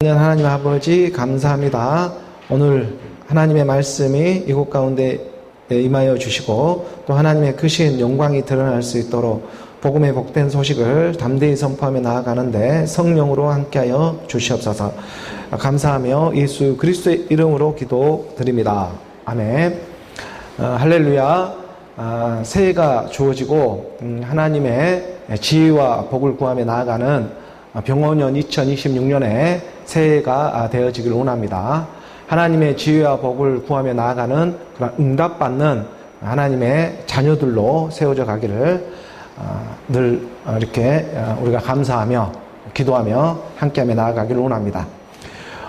하나님 아버지 감사합니다. 오늘 하나님의 말씀이 이곳 가운데 임하여 주시고 또 하나님의 크신 영광이 드러날 수 있도록 복음의 복된 소식을 담대히 선포하며 나아가는데 성령으로 함께하여 주시옵소서. 감사하며 예수 그리스도의 이름으로 기도드립니다. 아멘. 할렐루야. 새해가 주어지고 하나님의 지혜와 복을 구하며 나아가는 병원년 2026년에 새해가 되어지길 원합니다. 하나님의 지혜와 복을 구하며 나아가는 그런 응답받는 하나님의 자녀들로 세워져 가기를 늘 이렇게 우리가 감사하며 기도하며 함께하며 나아가기를 원합니다.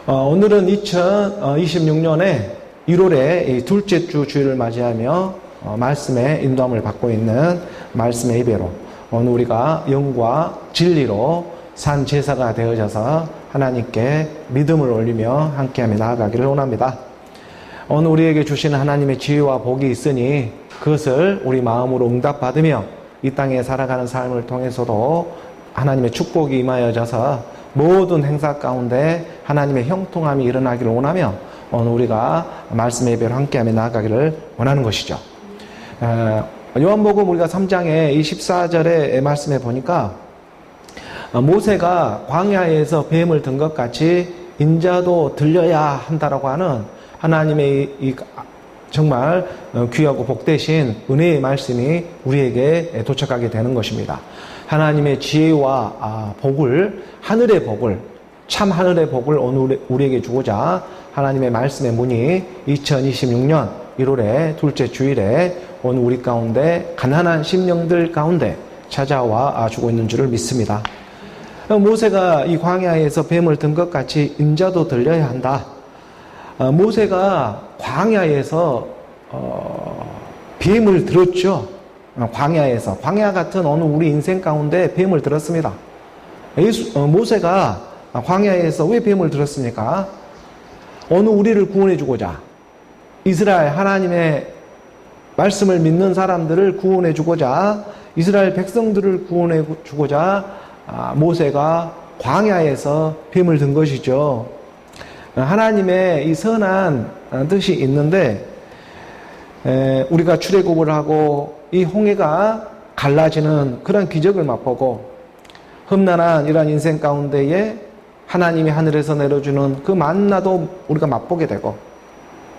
오늘은 2026년에 1월에 둘째 주 주일을 맞이하며 말씀의 인도함을 받고 있는 말씀의 예배로 오늘 우리가 영과 진리로 산 제사가 되어져서 하나님께 믿음을 올리며 함께하며 나아가기를 원합니다. 오늘 우리에게 주시는 하나님의 지혜와 복이 있으니 그것을 우리 마음으로 응답받으며 이 땅에 살아가는 삶을 통해서도 하나님의 축복이 임하여져서 모든 행사 가운데 하나님의 형통함이 일어나기를 원하며 오늘 우리가 말씀의 예배로 함께하며 나아가기를 원하는 것이죠. 요한복음 우리가 3장의 이 14절의 말씀에 보니까 모세가 광야에서 뱀을 든 것 같이 인자도 들려야 한다라고 하는 하나님의 이 정말 귀하고 복되신 은혜의 말씀이 우리에게 도착하게 되는 것입니다. 하나님의 지혜와 복을, 하늘의 복을, 참 하늘의 복을 오늘 우리에게 주고자 하나님의 말씀의 문이 2026년 1월의 둘째 주일에 오늘 우리 가운데 가난한 심령들 가운데 찾아와 주고 있는 줄을 믿습니다. 모세가 이 광야에서 뱀을 든 것 같이 인자도 들려야 한다. 모세가 광야에서 뱀을 들었죠. 광야에서. 광야 같은 어느 우리 인생 가운데 뱀을 들었습니다. 모세가 광야에서 왜 뱀을 들었습니까? 어느 우리를 구원해 주고자 이스라엘 하나님의 말씀을 믿는 사람들을 구원해 주고자 이스라엘 백성들을 구원해 주고자 모세가 광야에서 뱀을 든 것이죠. 하나님의 이 선한 뜻이 있는데 우리가 출애굽을 하고 이 홍해가 갈라지는 그런 기적을 맛보고 험난한 이러한 인생 가운데에 하나님이 하늘에서 내려주는 그 만나도 우리가 맛보게 되고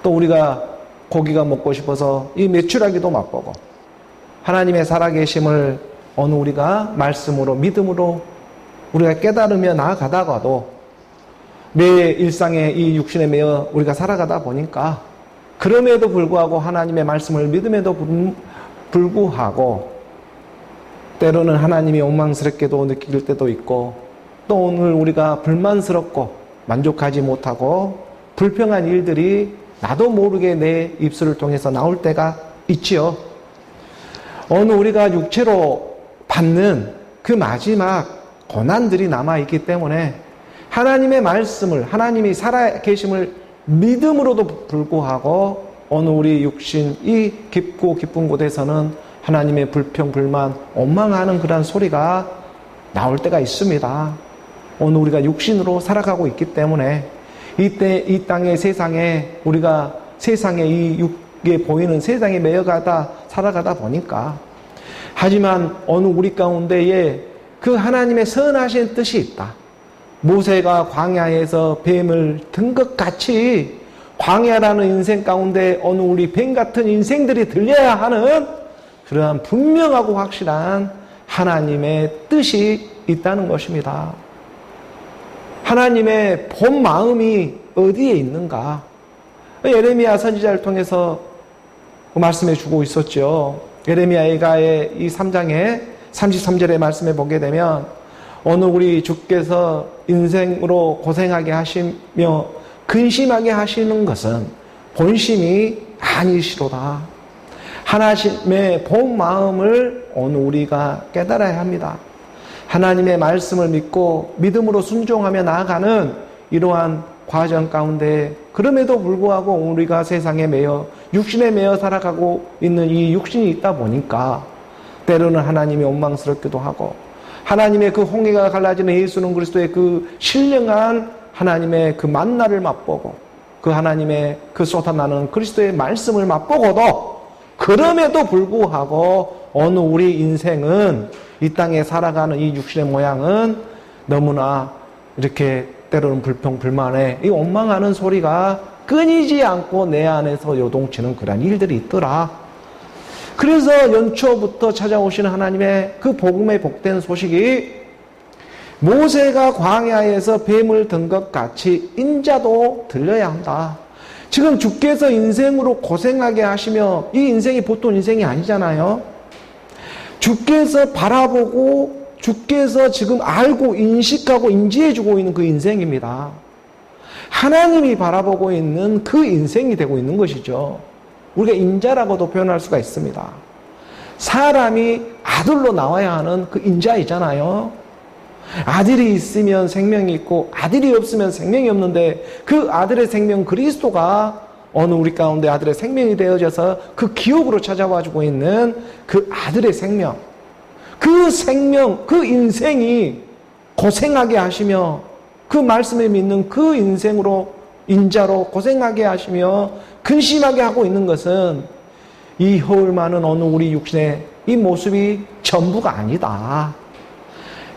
또 우리가 고기가 먹고 싶어서 이 메추라기도 맛보고 하나님의 살아계심을 어느 우리가 말씀으로 믿음으로 우리가 깨달으며 나아가다가도 내 일상에 이 육신에 매여 우리가 살아가다 보니까 그럼에도 불구하고 하나님의 말씀을 믿음에도 불구하고 때로는 하나님이 원망스럽게도 느낄 때도 있고 또 오늘 우리가 불만스럽고 만족하지 못하고 불평한 일들이 나도 모르게 내 입술을 통해서 나올 때가 있지요. 어느 우리가 육체로 받는 그 마지막 고난들이 남아있기 때문에 하나님의 말씀을 하나님이 살아계심을 믿음으로도 불구하고 어느 우리 육신 이 깊고 깊은 곳에서는 하나님의 불평, 불만, 원망하는 그런 소리가 나올 때가 있습니다. 오늘 우리가 육신으로 살아가고 있기 때문에 이때 이 땅의 세상에 우리가 세상에 이 육에 보이는 세상에 매여가다 살아가다 보니까 하지만 어느 우리 가운데에 그 하나님의 선하신 뜻이 있다. 모세가 광야에서 뱀을 든 것 같이 광야라는 인생 가운데 어느 우리 뱀 같은 인생들이 들려야 하는 그러한 분명하고 확실한 하나님의 뜻이 있다는 것입니다. 하나님의 본 마음이 어디에 있는가? 예레미야 선지자를 통해서 말씀해 주고 있었죠. 예레미야의 이 3장의 33절의 말씀에 보게 되면 어느 우리 주께서 인생으로 고생하게 하시며 근심하게 하시는 것은 본심이 아니시로다. 하나님의 본 마음을 오늘 우리가 깨달아야 합니다. 하나님의 말씀을 믿고 믿음으로 순종하며 나아가는 이러한 과정 가운데 그럼에도 불구하고 우리가 세상에 매여 육신에 매여 살아가고 있는 이 육신이 있다 보니까 때로는 하나님이 원망스럽기도 하고 하나님의 그 홍해가 갈라지는 예수는 그리스도의 그 신령한 하나님의 그 만나를 맛보고 그 하나님의 그 쏟아나는 그리스도의 말씀을 맛보고도 그럼에도 불구하고 어느 우리 인생은 이 땅에 살아가는 이 육신의 모양은 너무나 이렇게 때로는 불평불만에 이 원망하는 소리가 끊이지 않고 내 안에서 요동치는 그런 일들이 있더라. 그래서 연초부터 찾아오시는 하나님의 그 복음의 복된 소식이 모세가 광야에서 뱀을 든 것 같이 인자도 들려야 한다. 지금 주께서 인생으로 고생하게 하시며 이 인생이 보통 인생이 아니잖아요. 주께서 바라보고 주께서 지금 알고 인식하고 인지해주고 있는 그 인생입니다. 하나님이 바라보고 있는 그 인생이 되고 있는 것이죠. 우리가 인자라고도 표현할 수가 있습니다. 사람이 아들로 나와야 하는 그 인자이잖아요. 아들이 있으면 생명이 있고 아들이 없으면 생명이 없는데 그 아들의 생명 그리스도가 어느 우리 가운데 아들의 생명이 되어져서 그 기업으로 찾아와주고 있는 그 아들의 생명, 그 인생이 고생하게 하시며 그 말씀을 믿는 그 인생으로 인자로 고생하게 하시며 근심하게 하고 있는 것은 이 허울 많은 어느 우리 육신의 이 모습이 전부가 아니다.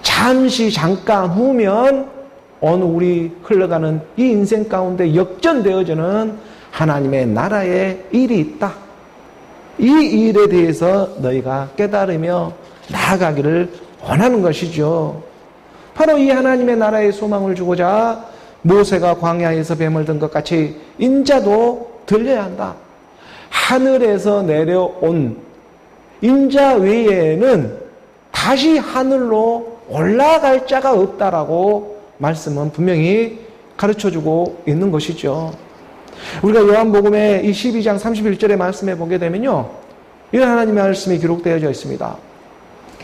잠깐 후면 어느 우리 흘러가는 이 인생 가운데 역전되어지는 하나님의 나라의 일이 있다. 이 일에 대해서 너희가 깨달으며 나아가기를 원하는 것이죠. 바로 이 하나님의 나라의 소망을 주고자 모세가 광야에서 뱀을 든 것 같이 인자도 들려야 한다. 하늘에서 내려온 인자 외에는 다시 하늘로 올라갈 자가 없다라고 말씀은 분명히 가르쳐주고 있는 것이죠. 우리가 요한복음의 이 12장 31절의 말씀에 보게 되면요, 이런 하나님의 말씀이 기록되어져 있습니다.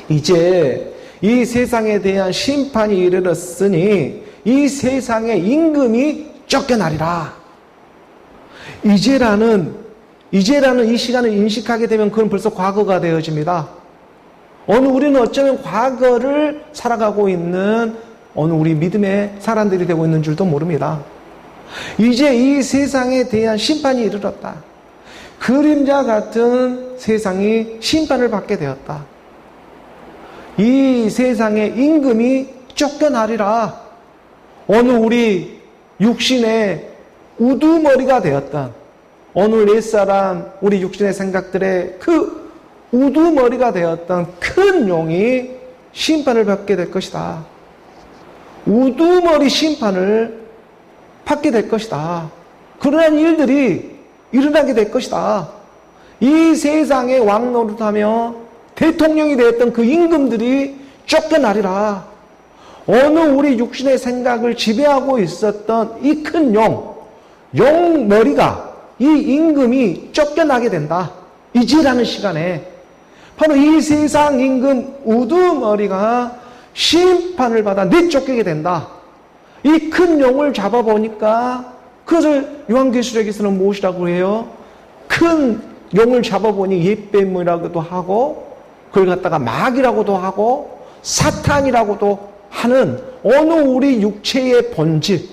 이제 이 세상에 대한 심판이 이르렀으니 이 세상의 임금이 쫓겨나리라. 이제라는 이 시간을 인식하게 되면 그건 벌써 과거가 되어집니다. 우리는 어쩌면 과거를 살아가고 있는 어느 우리 믿음의 사람들이 되고 있는 줄도 모릅니다. 이제 이 세상에 대한 심판이 이르렀다. 그림자 같은 세상이 심판을 받게 되었다. 이 세상의 임금이 쫓겨나리라. 어느 우리 육신의 우두머리가 되었던 어느 옛사람 우리 육신의 생각들의 그 우두머리가 되었던 큰 용이 심판을 받게 될 것이다. 우두머리 심판을 받게 될 것이다. 그러한 일들이 일어나게 될 것이다. 이 세상에 왕 노릇하며 대통령이 되었던 그 임금들이 쫓겨나리라. 어느 우리 육신의 생각을 지배하고 있었던 이 큰 용머리가 이 임금이 쫓겨나게 된다. 이제라는 시간에 바로 이 세상 임금 우두머리가 심판을 받아 내쫓기게 된다. 이 큰 용을 잡아보니까 그것을 요한계시록에서는 무엇이라고 해요? 큰 용을 잡아보니 옛뱀이라고도 하고 그걸 갖다가 마귀라고도 하고 사탄이라고도 하는 어느 우리 육체의 본질,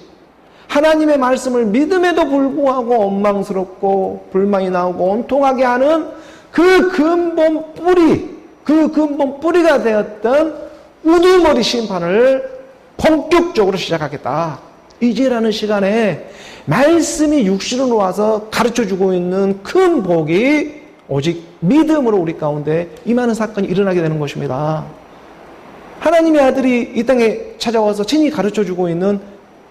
하나님의 말씀을 믿음에도 불구하고 원망스럽고 불만이 나오고 원통하게 하는 그 근본 뿌리가 되었던 우두머리 심판을 본격적으로 시작하겠다. 이제라는 시간에 말씀이 육신으로 와서 가르쳐주고 있는 큰 복이 오직 믿음으로 우리 가운데 임하는 사건이 일어나게 되는 것입니다. 하나님의 아들이 이 땅에 찾아와서 친히 가르쳐주고 있는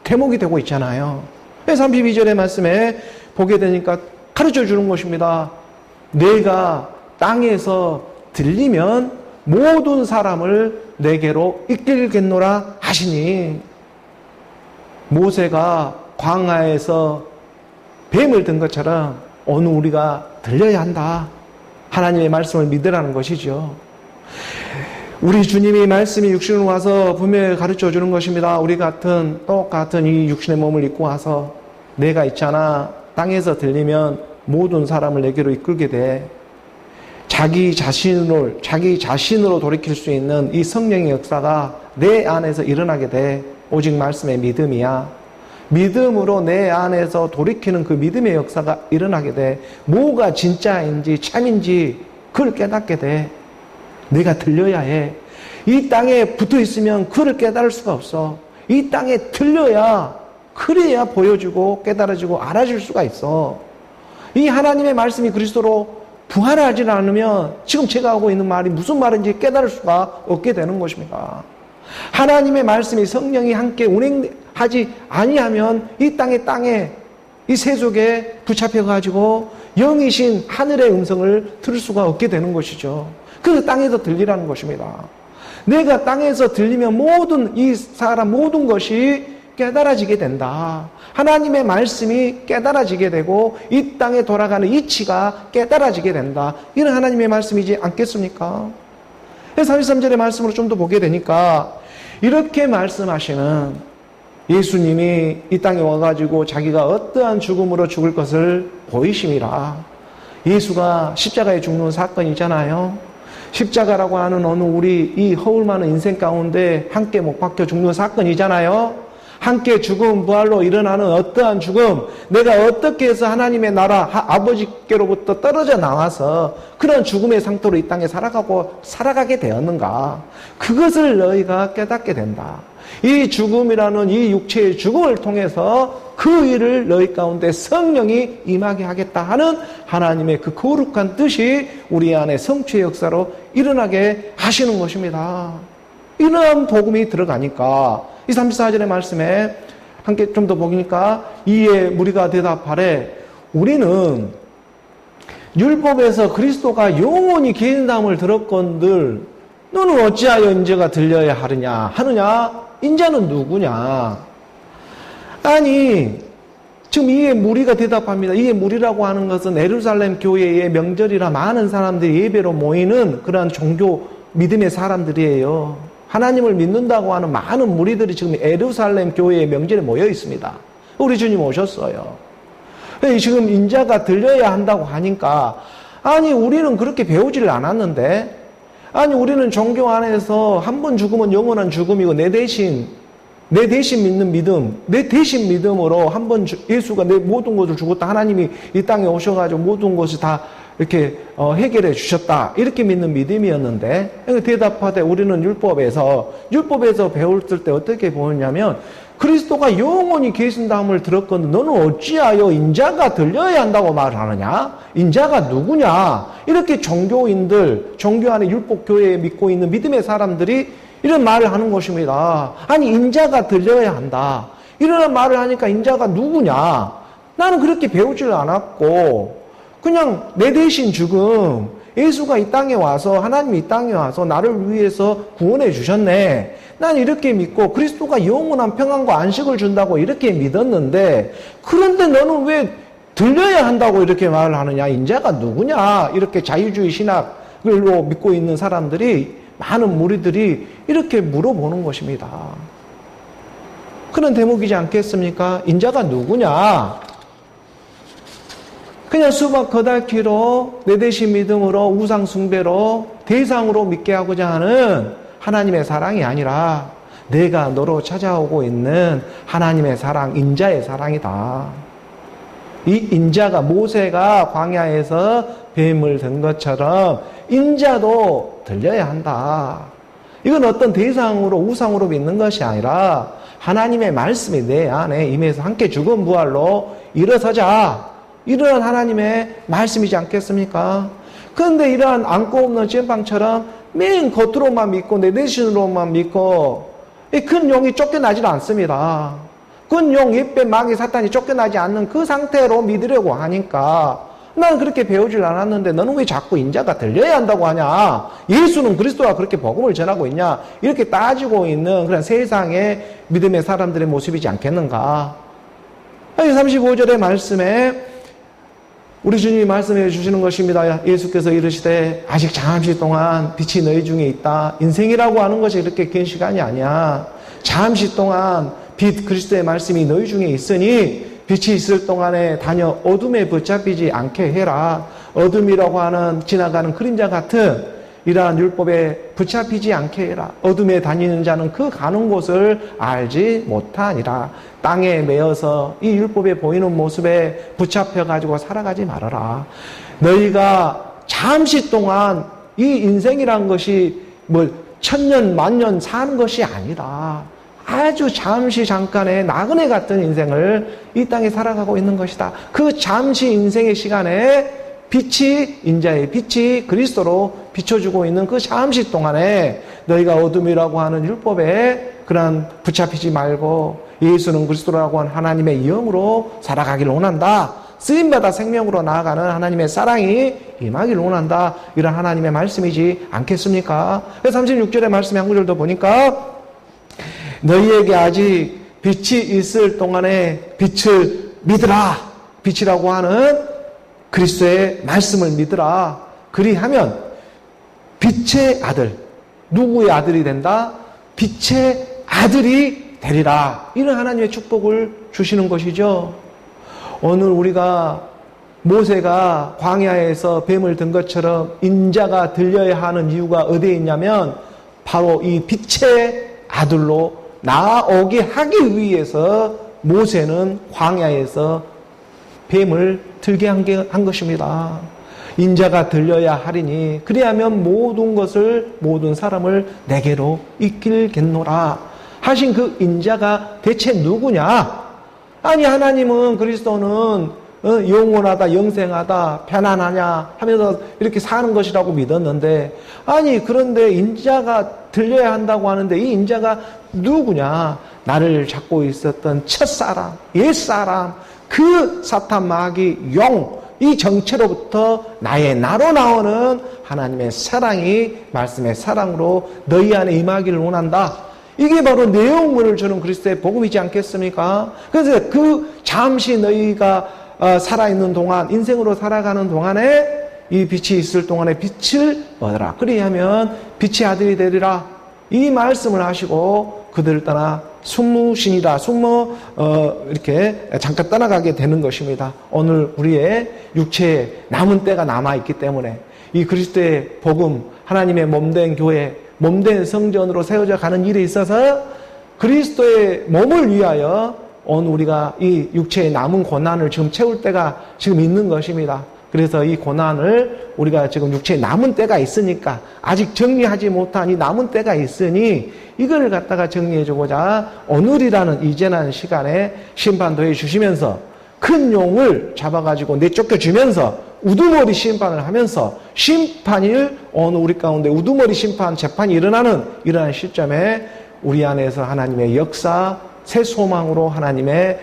대목이 되고 있잖아요. 32절의 말씀에 보게 되니까 가르쳐주는 것입니다. 내가 땅에서 들리면 모든 사람을 내게로 이끌겠노라 하시니, 모세가 광야에서 뱀을 든 것처럼 오늘 우리가 들려야 한다. 하나님의 말씀을 믿으라는 것이죠. 우리 주님이 말씀이 육신으로 와서 분명히 가르쳐 주는 것입니다. 우리 똑같은 이 육신의 몸을 입고 와서 내가 있잖아. 땅에서 들리면 모든 사람을 내게로 이끌게 돼. 자기 자신으로 돌이킬 수 있는 이 성령의 역사가 내 안에서 일어나게 돼. 오직 말씀의 믿음이야. 믿음으로 내 안에서 돌이키는 그 믿음의 역사가 일어나게 돼. 뭐가 진짜인지 참인지 그걸 깨닫게 돼. 내가 들려야 해. 이 땅에 붙어 있으면 그를 깨달을 수가 없어. 이 땅에 들려야, 그래야 보여주고 깨달아지고 알아줄 수가 있어. 이 하나님의 말씀이 그리스도로 부활하지 않으면 지금 제가 하고 있는 말이 무슨 말인지 깨달을 수가 없게 되는 것입니다. 하나님의 말씀이 성령이 함께 운행하지 아니하면 이 땅에 이 세속에 붙잡혀가지고 영이신 하늘의 음성을 들을 수가 없게 되는 것이죠. 그래서 땅에서 들리라는 것입니다. 내가 땅에서 들리면 모든 것이 깨달아지게 된다. 하나님의 말씀이 깨달아지게 되고 이 땅에 돌아가는 이치가 깨달아지게 된다. 이런 하나님의 말씀이지 않겠습니까? 33절의 말씀으로 좀 더 보게 되니까 이렇게 말씀하시는 예수님이 이 땅에 와가지고 자기가 어떠한 죽음으로 죽을 것을 보이심이라. 예수가 십자가에 죽는 사건이잖아요. 십자가라고 하는 어느 우리 이 허울 많은 인생 가운데 함께 못 박혀 죽는 사건이잖아요. 함께 죽음, 부활로 일어나는 어떠한 죽음, 내가 어떻게 해서 하나님의 나라, 아버지께로부터 떨어져 나와서 그런 죽음의 상태로 이 땅에 살아가게 되었는가. 그것을 너희가 깨닫게 된다. 이 죽음이라는 이 육체의 죽음을 통해서 그 일을 너희 가운데 성령이 임하게 하겠다 하는 하나님의 그 거룩한 뜻이 우리 안에 성취의 역사로 일어나게 하시는 것입니다. 이러한 복음이 들어가니까 이 34절의 말씀에 함께 좀 더 보니까 이에 무리가 대답하래. 우리는 율법에서 그리스도가 영원히 계신다함을 들었건들 너는 어찌하여 인자가 들려야 하느냐? 인자는 누구냐? 아니, 지금 이에 무리가 대답합니다. 이에 무리라고 하는 것은 예루살렘 교회의 명절이라 많은 사람들이 예배로 모이는 그러한 종교 믿음의 사람들이에요. 하나님을 믿는다고 하는 많은 무리들이 지금 예루살렘 교회의 명절에 모여 있습니다. 우리 주님 오셨어요. 지금 인자가 들려야 한다고 하니까 아니 우리는 그렇게 배우지를 않았는데 아니 우리는 종교 안에서 한 번 죽으면 영원한 죽음이고 내 대신 믿는 믿음, 내 대신 믿음으로 한 번 예수가 내 모든 것을 죽었다. 하나님이 이 땅에 오셔가지고 모든 것을 다 이렇게 해결해 주셨다. 이렇게 믿는 믿음이었는데 대답하되 우리는 율법에서 배울 때 어떻게 보느냐면 그리스도가 영원히 계신다함을 들었건데 너는 어찌하여 인자가 들려야 한다고 말하느냐? 인자가 누구냐? 이렇게 종교 안에 율법교회에 믿고 있는 믿음의 사람들이 이런 말을 하는 것입니다. 아니 인자가 들려야 한다. 이런 말을 하니까 인자가 누구냐? 나는 그렇게 배우질 않았고 그냥 내 대신 죽음, 예수가 이 땅에 와서 하나님이 이 땅에 와서 나를 위해서 구원해 주셨네. 난 이렇게 믿고 그리스도가 영원한 평안과 안식을 준다고 이렇게 믿었는데 그런데 너는 왜 들려야 한다고 이렇게 말을 하느냐? 인자가 누구냐? 이렇게 자유주의 신학으로 믿고 있는 사람들이 많은 무리들이 이렇게 물어보는 것입니다. 그런 대목이지 않겠습니까? 인자가 누구냐? 그냥 수박 거달기로 내 대신 믿음으로 우상 숭배로 대상으로 믿게 하고자 하는 하나님의 사랑이 아니라 내가 너로 찾아오고 있는 하나님의 사랑, 인자의 사랑이다. 이 인자가 모세가 광야에서 뱀을 든 것처럼 인자도 들려야 한다. 이건 어떤 대상으로 우상으로 믿는 것이 아니라 하나님의 말씀이 내 안에 임해서 함께 죽은 부활로 일어서자. 이러한 하나님의 말씀이지 않겠습니까? 그런데 이러한 안고 없는 찐빵처럼 맨 겉으로만 믿고 내 대신으로만 믿고 큰 용이 쫓겨나질 않습니다. 큰 용, 옛뱀, 마귀, 사탄이 쫓겨나지 않는 그 상태로 믿으려고 하니까 나는 그렇게 배우질 않았는데 너는 왜 자꾸 인자가 들려야 한다고 하냐? 예수는 그리스도가 그렇게 복음을 전하고 있냐? 이렇게 따지고 있는 그런 세상의 믿음의 사람들의 모습이지 않겠는가? 35절의 말씀에 우리 주님이 말씀해 주시는 것입니다. 예수께서 이르시되 아직 잠시 동안 빛이 너희 중에 있다. 인생이라고 하는 것이 그렇게 긴 시간이 아니야. 잠시 동안 빛 그리스도의 말씀이 너희 중에 있으니 빛이 있을 동안에 다녀 어둠에 붙잡히지 않게 해라. 어둠이라고 하는 지나가는 그림자 같은 이러한 율법에 붙잡히지 않게 해라. 어둠에 다니는 자는 그 가는 곳을 알지 못하니라. 땅에 매여서 이 율법에 보이는 모습에 붙잡혀가지고 살아가지 말아라. 너희가 잠시 동안 이 인생이란 것이 뭐 천년 만년 사는 것이 아니다. 아주 잠시 잠깐의 나그네 같은 인생을 이 땅에 살아가고 있는 것이다. 그 잠시 인생의 시간에 빛이, 인자의 빛이 그리스도로 비춰주고 있는 그 잠시 동안에 너희가 어둠이라고 하는 율법에 그러한 붙잡히지 말고 예수는 그리스도라고 하는 하나님의 영으로 살아가기를 원한다. 쓰임받아 생명으로 나아가는 하나님의 사랑이 임하기를 원한다. 이런 하나님의 말씀이지 않겠습니까? 36절의 말씀의 한 구절 더 보니까 너희에게 아직 빛이 있을 동안에 빛을 믿으라. 빛이라고 하는 그리스도의 말씀을 믿으라. 그리하면 빛의 아들, 누구의 아들이 된다? 빛의 아들이 되리라. 이런 하나님의 축복을 주시는 것이죠. 오늘 우리가 모세가 광야에서 뱀을 든 것처럼 인자가 들려야 하는 이유가 어디에 있냐면 바로 이 빛의 아들로 나아오게 하기 위해서 모세는 광야에서 뱀을 들게 한 것입니다. 인자가 들려야 하리니 그리하면 모든 사람을 내게로 이끌겠노라 하신 그 인자가 대체 누구냐? 아니 하나님은 그리스도는 영원하다 영생하다 편안하냐 하면서 이렇게 사는 것이라고 믿었는데 아니 그런데 인자가 들려야 한다고 하는데 이 인자가 누구냐? 나를 잡고 있었던 첫사람, 옛사람, 그 사탄 마귀 영, 이 정체로부터 나로 나오는 하나님의 사랑이 말씀의 사랑으로 너희 안에 임하기를 원한다. 이게 바로 내용물을 주는 그리스도의 복음이지 않겠습니까? 그래서 그 잠시 너희가 살아있는 동안, 인생으로 살아가는 동안에 이 빛이 있을 동안에 빛을 얻어라. 그리하면 빛의 아들이 되리라. 이 말씀을 하시고 그들을 떠나 숨으시니라. 이렇게 잠깐 떠나가게 되는 것입니다. 오늘 우리의 육체에 남은 때가 남아있기 때문에 이 그리스도의 복음, 하나님의 몸된 교회, 몸된 성전으로 세워져 가는 일에 있어서 그리스도의 몸을 위하여 오늘 우리가 이 육체의 남은 고난을 지금 채울 때가 지금 있는 것입니다. 그래서 이 고난을 우리가 지금 육체에 남은 때가 있으니까 아직 정리하지 못한 이 남은 때가 있으니 이걸 갖다가 정리해주고자 오늘이라는 이제라는 시간에 심판도 해주시면서 큰 용을 잡아가지고 내쫓겨주면서 우두머리 심판을 하면서 심판일 오늘 우리 가운데 우두머리 심판 재판이 일어나는 이러한 시점에 우리 안에서 하나님의 역사 새 소망으로 하나님의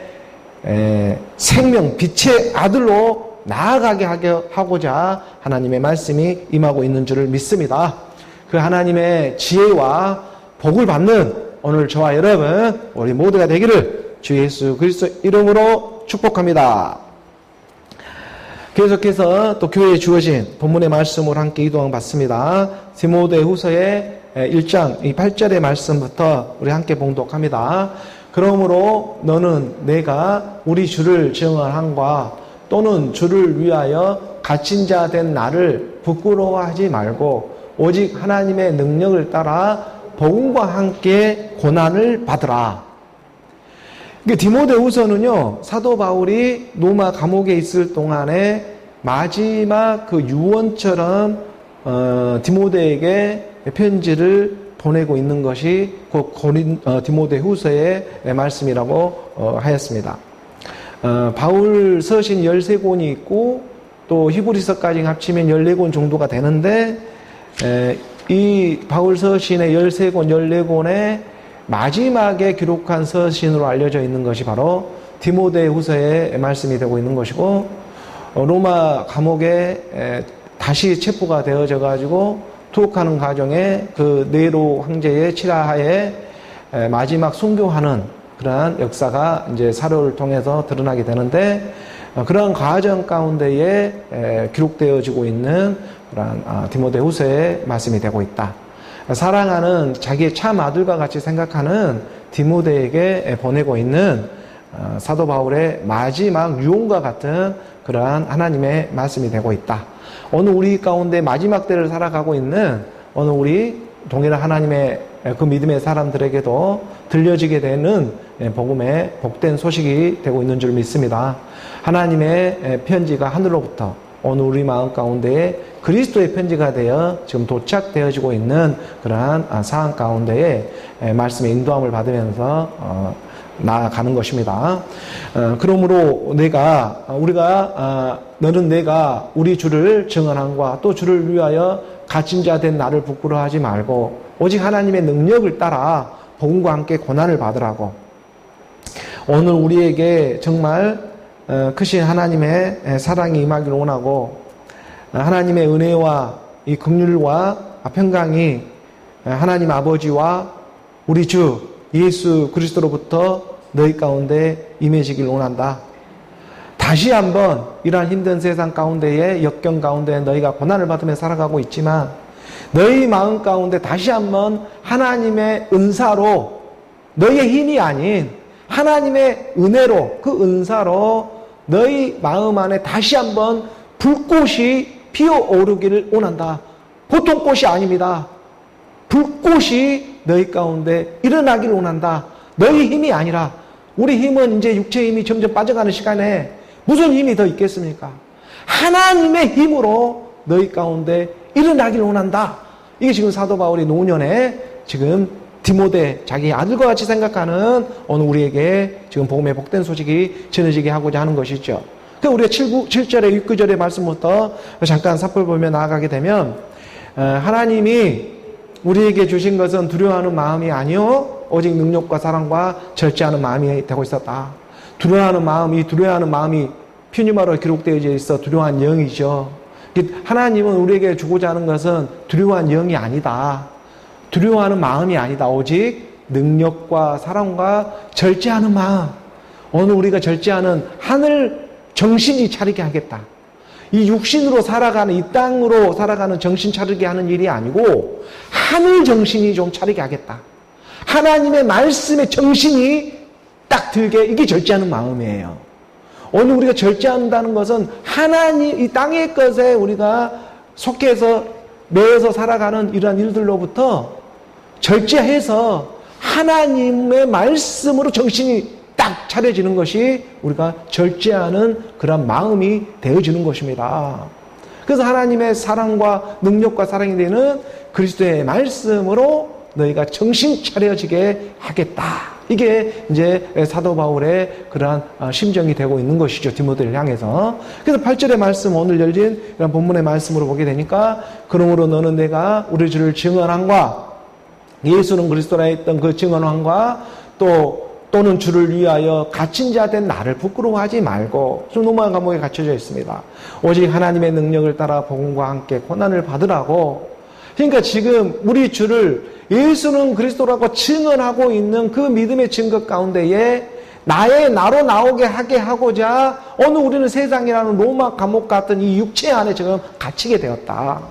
생명 빛의 아들로 나아가게 하고자 하나님의 말씀이 임하고 있는 줄을 믿습니다. 그 하나님의 지혜와 복을 받는 오늘 저와 여러분 우리 모두가 되기를 주 예수 그리스도 이름으로 축복합니다. 계속해서 또 교회에 주어진 본문의 말씀을 함께 이동을 받습니다. 디모데후서의 1장 8절의 말씀부터 우리 함께 봉독합니다. 그러므로 너는 내가 우리 주를 증언함과 또는 주를 위하여 갇힌 자 된 나를 부끄러워하지 말고 오직 하나님의 능력을 따라 복음과 함께 고난을 받으라. 디모데후서는요, 사도 바울이 로마 감옥에 있을 동안에 마지막 그 유언처럼 디모데에게 편지를 보내고 있는 것이 그 디모데후서의 말씀이라고 하였습니다. 바울 서신 13권이 있고 또 히브리서까지 합치면 14권 정도가 되는데 이 바울 서신의 13권, 14권의 마지막에 기록한 서신으로 알려져 있는 것이 바로 디모데후서의 말씀이 되고 있는 것이고 로마 감옥에 다시 체포가 되어져 가지고 투옥하는 과정에 그 네로 황제의 칠하에 마지막 순교하는 그러한 역사가 이제 사료를 통해서 드러나게 되는데 그러한 과정 가운데에 기록되어지고 있는 그러한 디모데후서의 말씀이 되고 있다. 사랑하는 자기의 참 아들과 같이 생각하는 디모데에게 보내고 있는 사도 바울의 마지막 유언과 같은 그러한 하나님의 말씀이 되고 있다. 오늘 우리 가운데 마지막 때를 살아가고 있는 오늘 우리 동일한 하나님의 그 믿음의 사람들에게도 들려지게 되는 복음의 복된 소식이 되고 있는 줄 믿습니다. 하나님의 편지가 하늘로부터 오늘 우리 마음 가운데에 그리스도의 편지가 되어 지금 도착되어지고 있는 그러한 상황 가운데에 말씀의 인도함을 받으면서 나아가는 것입니다. 그러므로 너는 내가 우리 주를 증언함과 또 주를 위하여 갇힌 자 된 나를 부끄러워하지 말고 오직 하나님의 능력을 따라 복음과 함께 고난을 받으라고. 오늘 우리에게 정말 크신 하나님의 사랑이 임하기를 원하고 하나님의 은혜와 이 긍휼과 평강이 하나님 아버지와 우리 주 예수 그리스도로부터 너희 가운데 임해지길 원한다. 다시 한번 이러한 힘든 세상 가운데에 역경 가운데 너희가 고난을 받으며 살아가고 있지만 너희 마음 가운데 다시 한번 하나님의 은사로 너희의 힘이 아닌 하나님의 은혜로 그 은사로 너희 마음 안에 다시 한번 불꽃이 피어오르기를 원한다. 보통 꽃이 아닙니다. 불꽃이 너희 가운데 일어나기를 원한다. 너희 힘이 아니라 우리 힘은 이제 육체의 힘이 점점 빠져가는 시간에 무슨 힘이 더 있겠습니까? 하나님의 힘으로 너희 가운데 일어나기를 원한다. 이게 지금 사도 바울이 노년에 지금 디모데 자기 아들과 같이 생각하는 오늘 우리에게 지금 복음의 복된 소식이 전해지게 하고자 하는 것이죠. 우리가 7절에 6절의 말씀부터 잠깐 살펴보며 나아가게 되면 하나님이 우리에게 주신 것은 두려워하는 마음이 아니요 오직 능력과 사랑과 절제하는 마음이 되고 있었다. 두려워하는 마음이 퓨니마로 기록되어 있어 두려워한 영이죠. 하나님은 우리에게 주고자 하는 것은 두려워한 영이 아니다. 두려워하는 마음이 아니다. 오직 능력과 사랑과 절제하는 마음. 오늘 우리가 절제하는 하늘 정신이 차리게 하겠다. 이 육신으로 살아가는, 이 땅으로 살아가는 정신 차리게 하는 일이 아니고 하늘 정신이 좀 차리게 하겠다. 하나님의 말씀의 정신이 딱 들게, 이게 절제하는 마음이에요. 오늘 우리가 절제한다는 것은 하나님, 이 땅의 것에 우리가 속해서 매여서 살아가는 이러한 일들로부터 절제해서 하나님의 말씀으로 정신이 딱 차려지는 것이 우리가 절제하는 그런 마음이 되어지는 것입니다. 그래서 하나님의 사랑과 능력과 사랑이 되는 그리스도의 말씀으로 너희가 정신 차려지게 하겠다. 이게 이제 사도 바울의 그러한 심정이 되고 있는 것이죠. 디모데를 향해서. 그래서 8절의 말씀, 오늘 열린 이런 본문의 말씀으로 보게 되니까 그러므로 너는 내가 우리 주를 증언함과 예수는 그리스도라 했던 그 증언함과 또는 주를 위하여 갇힌 자 된 나를 부끄러워하지 말고 좀 노마한 감옥에 갇혀져 있습니다. 오직 하나님의 능력을 따라 복음과 함께 고난을 받으라고. 그러니까 지금 우리 주를 예수는 그리스도라고 증언하고 있는 그 믿음의 증거 가운데에 나로 나오게 하게 하고자 오늘 우리는 세상이라는 로마 감옥 같은 이 육체 안에 지금 갇히게 되었다.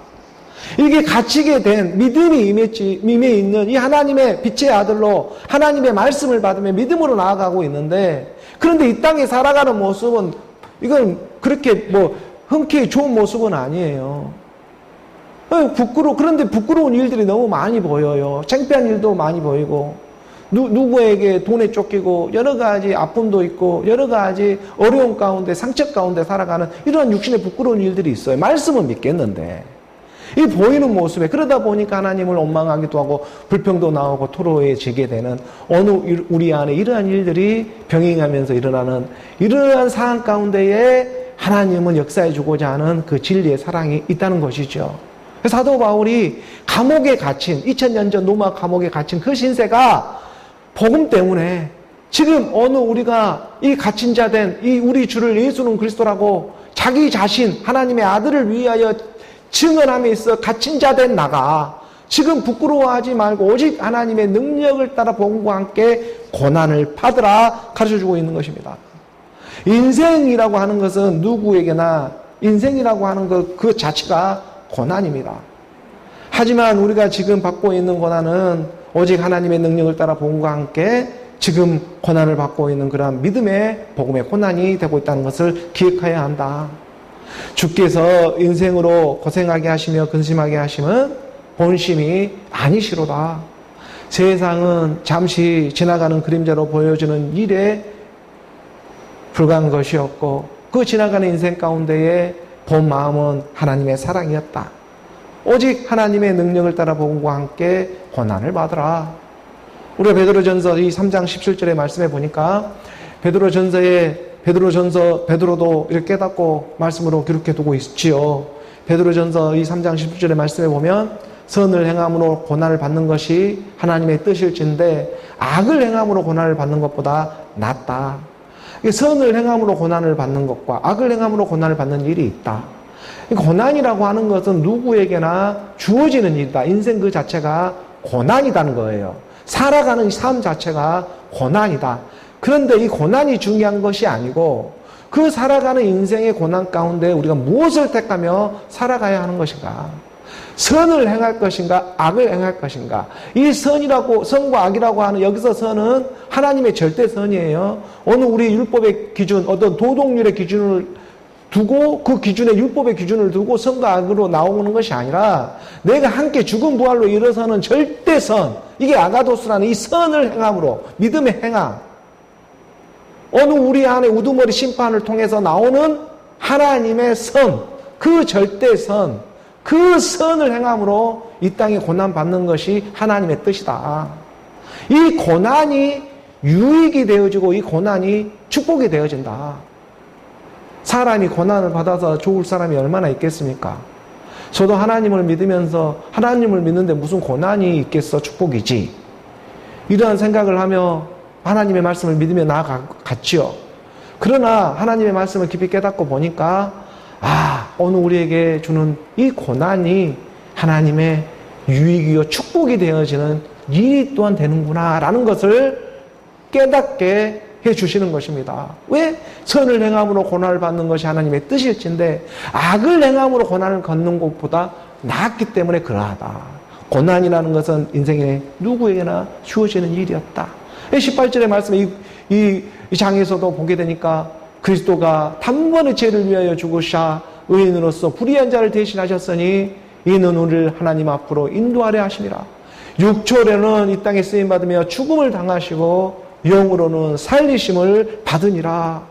이게 갇히게 된 믿음이 임해 있는 이 하나님의 빛의 아들로 하나님의 말씀을 받으며 믿음으로 나아가고 있는데, 그런데 이 땅에 살아가는 모습은 이건 그렇게 흔쾌히 좋은 모습은 아니에요. 그런데 부끄러운 일들이 너무 많이 보여요. 창피한 일도 많이 보이고, 누구에게 돈에 쫓기고, 여러 가지 아픔도 있고, 여러 가지 어려움 가운데, 상처 가운데 살아가는 이러한 육신의 부끄러운 일들이 있어요. 말씀은 믿겠는데. 이 보이는 모습에, 그러다 보니까 하나님을 원망하기도 하고, 불평도 나오고, 토로해지게 되는 어느 우리 안에 이러한 일들이 병행하면서 일어나는 이러한 상황 가운데에 하나님은 역사해주고자 하는 그 진리의 사랑이 있다는 것이죠. 사도 바울이 감옥에 갇힌 2000년 전 로마 감옥에 갇힌 그 신세가 복음 때문에 지금 어느 우리가 이 갇힌 자 된 이 우리 주를 예수는 그리스도라고 자기 자신 하나님의 아들을 위하여 증언함에 있어 갇힌 자 된 나가 지금 부끄러워하지 말고 오직 하나님의 능력을 따라 복음과 함께 고난을 받으라 가르쳐주고 있는 것입니다. 인생이라고 하는 것은 누구에게나 인생이라고 하는 그 자체가 고난입니다. 하지만 우리가 지금 받고 있는 고난은 오직 하나님의 능력을 따라 복음과 함께 지금 고난을 받고 있는 그러한 믿음의 복음의 고난이 되고 있다는 것을 기억해야 한다. 주께서 인생으로 고생하게 하시며 근심하게 하시면 본심이 아니시로다. 세상은 잠시 지나가는 그림자로 보여주는 일에 불과한 것이었고 그 지나가는 인생 가운데에 본 마음은 하나님의 사랑이었다. 오직 하나님의 능력을 따라 복음과 함께 고난을 받으라. 우리가 베드로전서 이 3장 17절의 말씀에 보니까 베드로도 이렇게 깨닫고 말씀으로 기록해 두고 있지요. 베드로전서 이 3장 17절의 말씀에 보면 선을 행함으로 고난을 받는 것이 하나님의 뜻일진데 악을 행함으로 고난을 받는 것보다 낫다. 선을 행함으로 고난을 받는 것과 악을 행함으로 고난을 받는 일이 있다. 고난이라고 하는 것은 누구에게나 주어지는 일이다. 인생 그 자체가 고난이라는 거예요. 살아가는 삶 자체가 고난이다. 그런데 이 고난이 중요한 것이 아니고 그 살아가는 인생의 고난 가운데 우리가 무엇을 택하며 살아가야 하는 것인가? 선을 행할 것인가? 악을 행할 것인가? 이 선과 악이라고 하는 여기서 선은 하나님의 절대 선이에요. 어느 우리 율법의 기준, 어떤 도덕률의 기준을 두고 그 기준에 율법의 기준을 두고 선과 악으로 나오는 것이 아니라 내가 함께 죽은 부활로 일어서는 절대선, 이게 아가도스라는 이 선을 행함으로 믿음의 행함, 어느 우리 안에 우두머리 심판을 통해서 나오는 하나님의 선, 그 절대선, 그 선을 행함으로 이 땅에 고난받는 것이 하나님의 뜻이다. 이 고난이 유익이 되어지고 이 고난이 축복이 되어진다. 사람이 고난을 받아서 좋을 사람이 얼마나 있겠습니까? 저도 하나님을 믿으면서 하나님을 믿는데 무슨 고난이 있겠어? 축복이지. 이러한 생각을 하며 하나님의 말씀을 믿으며 나아갔지요. 그러나 하나님의 말씀을 깊이 깨닫고 보니까 오늘 우리에게 주는 이 고난이 하나님의 유익이요 축복이 되어지는 일이 또한 되는구나 라는 것을 깨닫게 해주시는 것입니다. 왜? 선을 행함으로 고난을 받는 것이 하나님의 뜻일진데 악을 행함으로 고난을 받는 것보다 낫기 때문에 그러하다. 고난이라는 것은 인생에 누구에게나 주어지는 일이었다. 18절의 말씀 이 장에서도 보게 되니까 그리스도가 단번에 죄를 위하여 죽으사 의인으로서 불의한 자를 대신하셨으니 이는 우리를 하나님 앞으로 인도하려 하심이라. 육체로는 이 땅에 쓰임받으며 죽음을 당하시고 영으로는 살리심을 받으니라.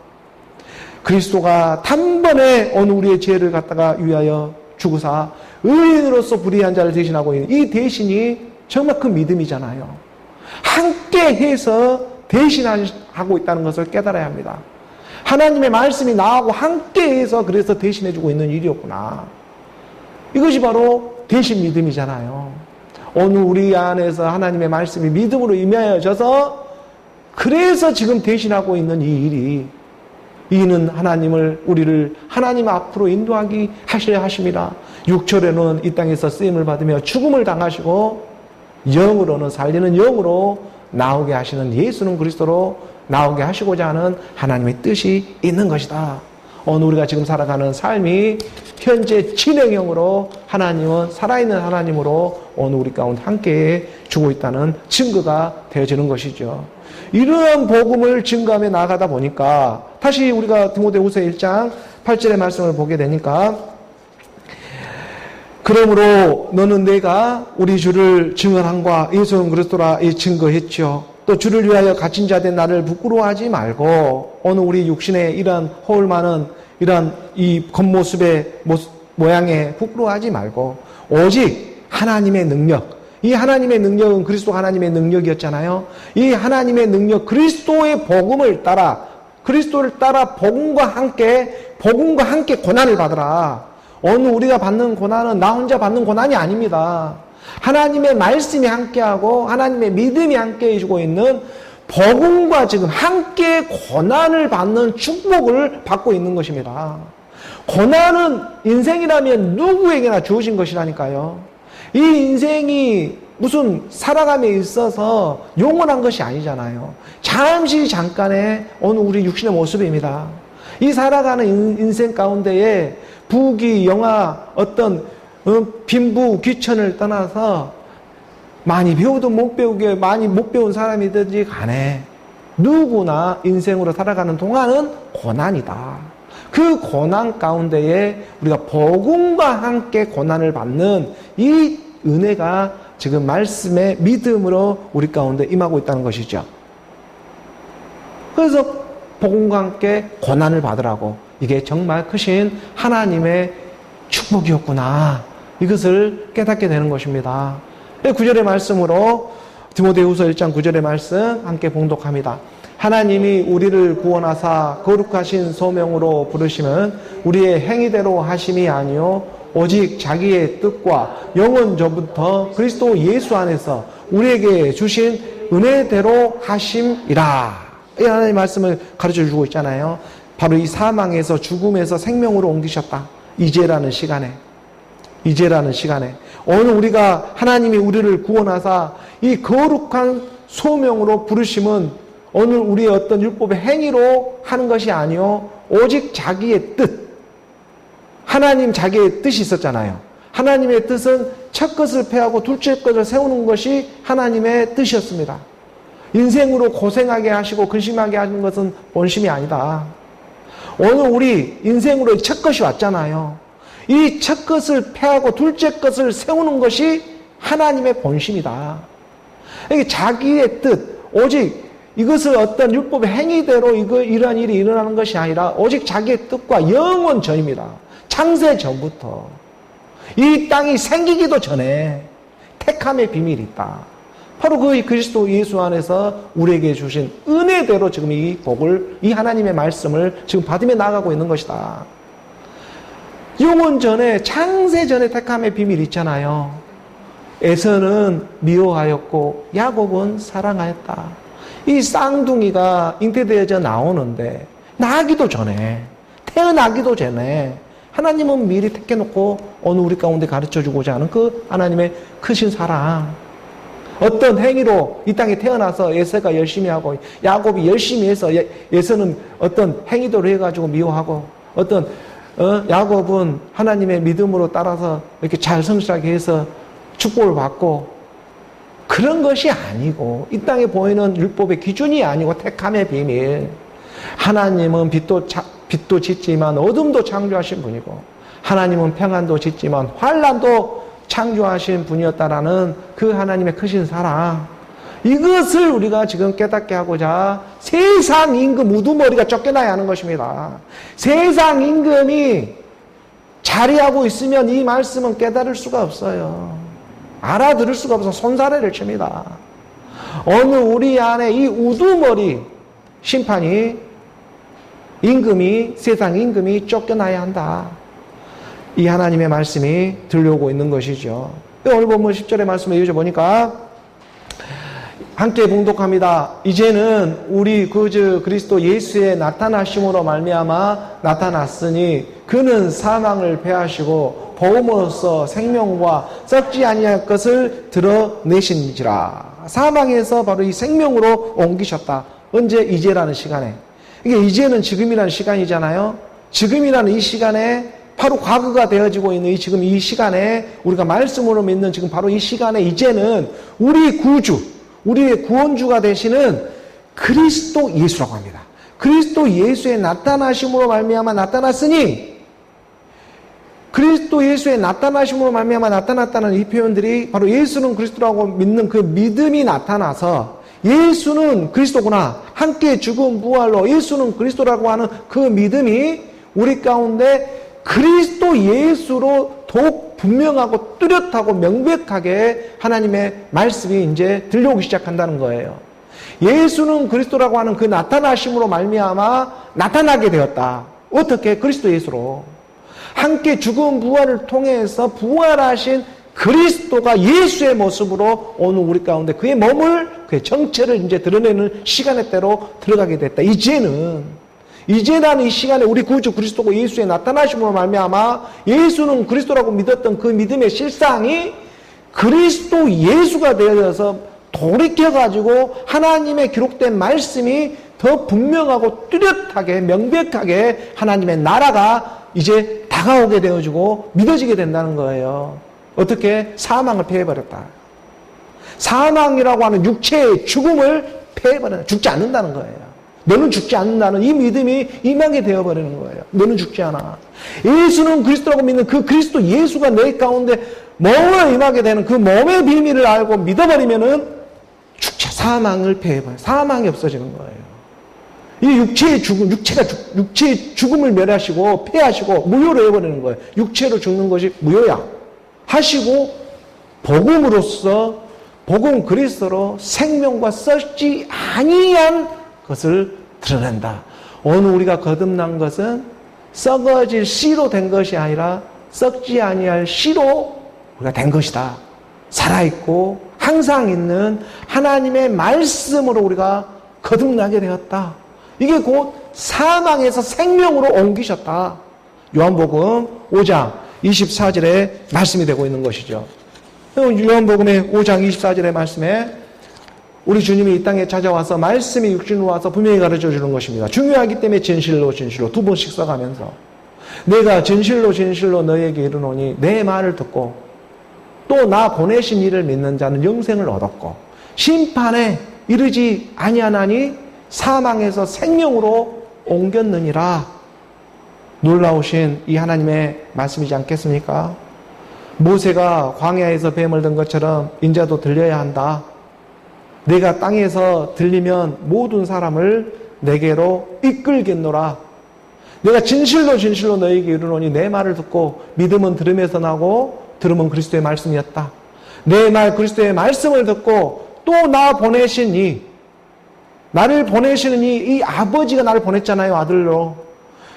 그리스도가 단번에 어느 우리의 죄를 갖다가 위하여 죽으사 의인으로서 불의한 자를 대신하고 있는 이 대신이 정말 그 믿음이잖아요. 함께 해서 대신하고 있다는 것을 깨달아야 합니다. 하나님의 말씀이 나하고 함께 해서 그래서 대신해주고 있는 일이었구나. 이것이 바로 대신 믿음이잖아요. 어느 우리 안에서 하나님의 말씀이 믿음으로 임하여져서 그래서 지금 대신하고 있는 이 일이 이는 우리를 하나님 앞으로 인도하기 하셔야 하심이라. 육체로는 이 땅에서 쓰임을 받으며 죽음을 당하시고 영으로는 살리는 영으로 나오게 하시는 예수는 그리스도로 나오게 하시고자 하는 하나님의 뜻이 있는 것이다. 어느 우리가 지금 살아가는 삶이 현재 진행형으로 하나님은 살아있는 하나님으로 어느 우리 가운데 함께 주고 있다는 증거가 되어지는 것이죠. 이러한 복음을 증거하며 나아가다 보니까 다시 우리가 디모데후서 1장 8절의 말씀을 보게 되니까 그러므로 너는 내가 우리 주를 증언함과 예수는 그리스도라 증거했죠. 또 주를 위하여 갇힌 자 된 나를 부끄러워하지 말고 어느 우리 육신의 이러한 허울 많은 이러한 이 겉모습의 모양에 부끄러워하지 말고 오직 하나님의 능력, 이 하나님의 능력은 그리스도 하나님의 능력이었잖아요. 이 하나님의 능력, 그리스도의 복음을 따라 그리스도를 따라 복음과 함께 고난을 받으라. 어느 우리가 받는 고난은 나 혼자 받는 고난이 아닙니다. 하나님의 말씀이 함께하고 하나님의 믿음이 함께 해주고 있는 복음과 지금 함께 고난을 받는 축복을 받고 있는 것입니다. 고난은 인생이라면 누구에게나 주어진 것이라니까요. 이 인생이 무슨 살아감에 있어서 영원한 것이 아니잖아요. 잠깐의 어느 우리 육신의 모습입니다. 이 살아가는 인생 가운데에 부귀, 영화, 어떤 빈부, 귀천을 떠나서 많이 배우든 못 배우게 많이 못 배운 사람이든지 간에 누구나 인생으로 살아가는 동안은 고난이다. 그 고난 가운데에 우리가 복음과 함께 고난을 받는 이 은혜가 지금 말씀의 믿음으로 우리 가운데 임하고 있다는 것이죠. 그래서 복음과 함께 고난을 받으라고, 이게 정말 크신 하나님의 축복이었구나, 이것을 깨닫게 되는 것입니다. 9절의 말씀으로 디모데후서 1장 9절의 말씀 함께 봉독합니다. 하나님이 우리를 구원하사 거룩하신 소명으로 부르시면 우리의 행위대로 하심이 아니요 오직 자기의 뜻과 영원 전부터 그리스도 예수 안에서 우리에게 주신 은혜대로 하심이라. 이 하나님의 말씀을 가르쳐 주고 있잖아요. 바로 이 사망에서 죽음에서 생명으로 옮기셨다. 이제라는 시간에 오늘 우리가 하나님이 우리를 구원하사 이 거룩한 소명으로 부르심은 오늘 우리의 어떤 율법의 행위로 하는 것이 아니요 오직 자기의 뜻, 하나님 자기의 뜻이 있었잖아요. 하나님의 뜻은 첫 것을 패하고 둘째 것을 세우는 것이 하나님의 뜻이었습니다. 인생으로 고생하게 하시고 근심하게 하는 것은 본심이 아니다. 오늘 우리 인생으로 첫 것이 왔잖아요. 이 첫 것을 패하고 둘째 것을 세우는 것이 하나님의 본심이다. 이게 자기의 뜻, 오직 이것을 어떤 율법의 행위대로 이러한 일이 일어나는 것이 아니라 오직 자기의 뜻과 영원 전입니다. 창세 전부터 이 땅이 생기기도 전에 택함의 비밀이 있다. 바로 그 그리스도 예수 안에서 우리에게 주신 은혜대로 지금 이 복을, 이 하나님의 말씀을 지금 받으며 나아가고 있는 것이다. 영원 전에, 창세 전에 택함의 비밀이 있잖아요. 에서는 미워하였고 야곱은 사랑하였다. 이 쌍둥이가 잉태되어져 나오는데 나기도 전에, 태어나기도 전에 하나님은 미리 택해놓고 오늘 우리 가운데 가르쳐주고자 하는 그 하나님의 크신 사랑, 어떤 행위로 이 땅에 태어나서 에서가 열심히 하고 야곱이 열심히 해서 에서는 어떤 행위도로 해가지고 미워하고, 어떤 야곱은 하나님의 믿음으로 따라서 이렇게 잘 성실하게 해서 축복을 받고, 그런 것이 아니고 이 땅에 보이는 율법의 기준이 아니고 택함의 비밀. 하나님은 빛도 짓지만 어둠도 창조하신 분이고, 하나님은 평안도 짓지만 환난도 창조하신 분이었다라는 그 하나님의 크신 사랑, 이것을 우리가 지금 깨닫게 하고자 세상 임금 우두머리가 쫓겨나야 하는 것입니다. 세상 임금이 자리하고 있으면 이 말씀은 깨달을 수가 없어요. 알아들을 수가 없어서 손사래를 칩니다. 오늘 우리 안에 이 우두머리 심판이, 임금이, 세상 임금이 쫓겨나야 한다. 이 하나님의 말씀이 들려오고 있는 것이죠. 오늘 본문 10절의 말씀을 읽어보니까 함께 봉독합니다. 이제는 우리 구주 그리스도 예수의 나타나심으로 말미암아 나타났으니 그는 사망을 패하시고 보험으로써 생명과 썩지 아니할 것을 드러내신지라. 사망에서 바로 이 생명으로 옮기셨다. 언제? 이제라는 시간에. 이게 이제는 지금이라는 시간이잖아요. 지금이라는 이 시간에, 바로 과거가 되어지고 있는 지금 이 시간에, 우리가 말씀으로 믿는 지금 바로 이 시간에 이제는 우리 구주, 우리의 구원주가 되시는 그리스도 예수라고 합니다. 그리스도 예수의 나타나심으로 말미암아 나타났으니, 그리스도 예수의 나타나심으로 말미암아 나타났다는 이 표현들이 바로 예수는 그리스도라고 믿는 그 믿음이 나타나서, 예수는 그리스도구나, 함께 죽음 부활로 예수는 그리스도라고 하는 그 믿음이 우리 가운데 그리스도 예수로 더욱 분명하고 뚜렷하고 명백하게 하나님의 말씀이 이제 들려오기 시작한다는 거예요. 예수는 그리스도라고 하는 그 나타나심으로 말미암아 나타나게 되었다. 어떻게? 그리스도 예수로. 함께 죽음 부활을 통해서 부활하신 그리스도가 예수의 모습으로 오늘 우리 가운데 그의 몸을, 그의 정체를 이제 드러내는 시간의 때로 들어가게 됐다. 이제라는 이 시간에 우리 구주 그리스도가 예수의 나타나심으로 말미암아 예수는 그리스도라고 믿었던 그 믿음의 실상이 그리스도 예수가 되어서 돌이켜가지고 하나님의 기록된 말씀이 더 분명하고 뚜렷하게 명백하게 하나님의 나라가 이제 다가오게 되어지고 믿어지게 된다는 거예요. 어떻게? 사망을 패해버렸다. 사망이라고 하는 육체의 죽음을 패해버렸다. 죽지 않는다는 거예요. 너는 죽지 않는다는 이 믿음이 임하게 되어버리는 거예요. 너는 죽지 않아. 예수는 그리스도라고 믿는 그 그리스도 예수가 내 가운데 몸으로 임하게 되는 그 몸의 비밀을 알고 믿어버리면은 죽지, 사망을 패해버려요. 사망이 없어지는 거예요. 이 육체의 죽음, 육체의 죽음을 멸하시고 패하시고 무효로 해버리는 거예요. 육체로 죽는 것이 무효야 하시고 복음으로써 복음 그리스도로 생명과 썩지 아니한 것을 드러낸다. 오늘 우리가 거듭난 것은 썩어질 씨로 된 것이 아니라 썩지 아니할 씨로 우리가 된 것이다. 살아있고 항상 있는 하나님의 말씀으로 우리가 거듭나게 되었다. 이게 곧 사망에서 생명으로 옮기셨다. 요한복음 5장 24절에 말씀이 되고 있는 것이죠. 요한복음의 5장 24절의 말씀에 우리 주님이 이 땅에 찾아와서 말씀이 육신으로 와서 분명히 가르쳐 주는 것입니다. 중요하기 때문에 진실로 두 번씩 써가면서 내가 진실로 너희에게 이르노니 내 말을 듣고 또 나 보내신 이를 믿는 자는 영생을 얻었고 심판에 이르지 아니하나니 사망에서 생명으로 옮겼느니라. 놀라우신 이 하나님의 말씀이지 않겠습니까? 모세가 광야에서 뱀을 든 것처럼 인자도 들려야 한다. 내가 땅에서 들리면 모든 사람을 내게로 이끌겠노라. 내가 진실로 너희에게 이르노니 내 말을 듣고 믿음은 들음에서 나고 들음은 그리스도의 말씀이었다. 내 말 그리스도의 말씀을 듣고 또 나 보내신 나를 보내시는 이 아버지가 나를 보냈잖아요. 아들로.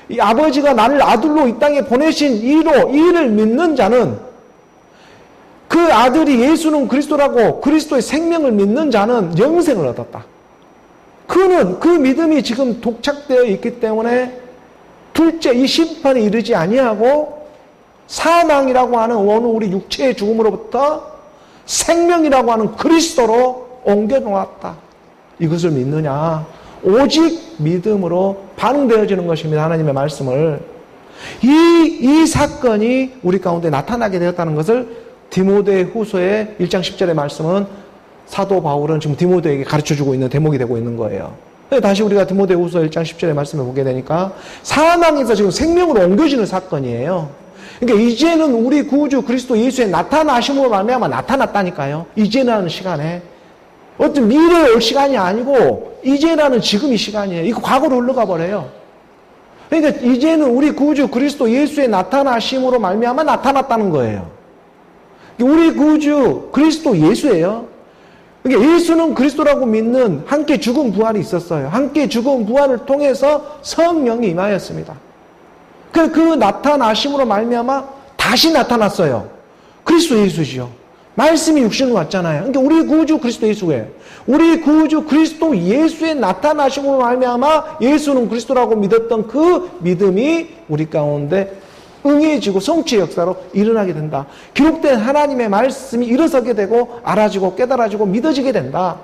이 아버지가 나를 아들로 이 땅에 보내신 이를 믿는 자는 그 아들이 예수는 그리스도라고 그리스도의 생명을 믿는 자는 영생을 얻었다. 그는 그 믿음이 지금 독착되어 있기 때문에 둘째 이 심판에 이르지 아니하고 사망이라고 하는 오늘 우리 육체의 죽음으로부터 생명이라고 하는 그리스도로 옮겨 놓았다. 이것을 믿느냐? 오직 믿음으로 반응되어지는 것입니다. 하나님의 말씀을. 이 사건이 우리 가운데 나타나게 되었다는 것을 디모데 후서의 1장 10절의 말씀은 사도 바울은 지금 디모데에게 가르쳐주고 있는 대목이 되고 있는 거예요. 다시 우리가 디모데 후서 1장 10절의 말씀을 보게 되니까 사망에서 지금 생명으로 옮겨지는 사건이에요. 그러니까 이제는 우리 구주 그리스도 예수의 나타나심으로 말미암아 나타났다니까요. 이제라는 시간에. 어떤 미래에 올 시간이 아니고 이제라는 지금이 시간이에요. 이거 과거로 흘러가 버려요. 그러니까 이제는 우리 구주 그리스도 예수의 나타나심으로 말미암아 나타났다는 거예요. 우리 구주 그리스도 예수예요. 그러니까 예수는 그리스도라고 믿는 함께 죽은 부활이 있었어요. 함께 죽은 부활을 통해서 성령이 임하였습니다. 그 나타나심으로 말미암아 다시 나타났어요. 그리스도 예수지요. 말씀이 육신으로 왔잖아요. 그러니까 우리 구주 그리스도 예수예요. 우리 구주 그리스도 예수의 나타나심으로 말미암아 예수는 그리스도라고 믿었던 그 믿음이 우리 가운데 응해지고 성취의 역사로 일어나게 된다. 기록된 하나님의 말씀이 일어서게 되고 알아지고 깨달아지고 믿어지게 된다.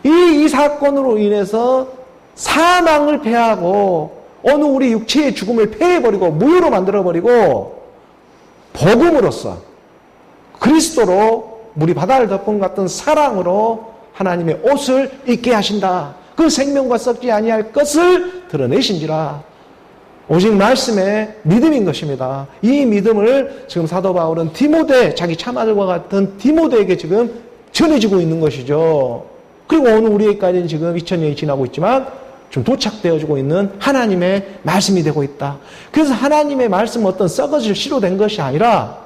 이 사건으로 인해서 사망을 패하고 어느 우리 육체의 죽음을 패해버리고 무효로 만들어버리고 복음으로써 그리스도로 물이 바다를 덮은 것 같은 사랑으로 하나님의 옷을 입게 하신다. 그 생명과 썩지 아니할 것을 드러내신지라. 오직 말씀의 믿음인 것입니다. 이 믿음을 지금 사도 바울은 자기 참아들과 같은 디모데에게 지금 전해지고 있는 것이죠. 그리고 오늘 우리에게까지는 지금 2000년이 지나고 있지만 좀 도착되어지고 있는 하나님의 말씀이 되고 있다. 그래서 하나님의 말씀은 어떤 썩어질 씨로 된 것이 아니라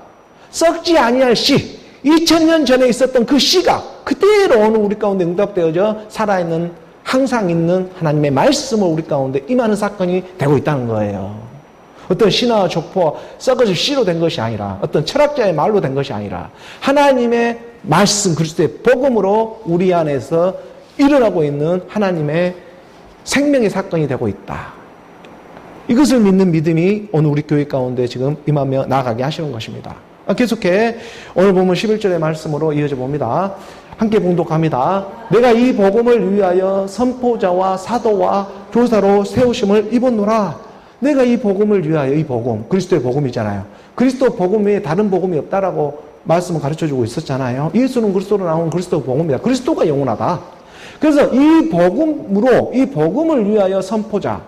썩지 아니할 씨, 2000년 전에 있었던 그 씨가 그대로 오늘 우리 가운데 응답되어져 살아있는 항상 있는 하나님의 말씀을 우리 가운데 임하는 사건이 되고 있다는 거예요. 어떤 신화와 족보와 썩어질 씨로 된 것이 아니라 어떤 철학자의 말로 된 것이 아니라 하나님의 말씀 그리스도의 복음으로 우리 안에서 일어나고 있는 하나님의 생명의 사건이 되고 있다. 이것을 믿는 믿음이 오늘 우리 교회 가운데 지금 임하며 나아가게 하시는 것입니다. 계속해 오늘 보면 11절의 말씀으로 이어져 봅니다. 함께 봉독합니다. 내가 이 복음을 위하여 선포자와 사도와 교사로 세우심을 입었노라. 내가 이 복음을 위하여, 이 복음, 그리스도의 복음이잖아요. 그리스도 복음 외에 다른 복음이 없다라고 말씀을 가르쳐주고 있었잖아요. 예수는 그리스도로 나온 그리스도 복음이다. 그리스도가 영원하다. 그래서 이 복음을 위하여 선포자,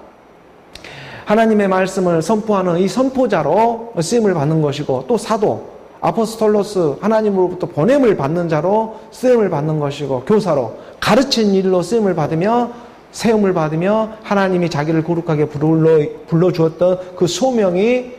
하나님의 말씀을 선포하는 이 선포자로 쓰임을 받는 것이고, 또 사도, 아포스톨로스, 하나님으로부터 보냄을 받는 자로 쓰임을 받는 것이고, 교사로 가르친 일로 쓰임을 받으며 세움을 받으며 하나님이 자기를 거룩하게 불러주었던 그 소명이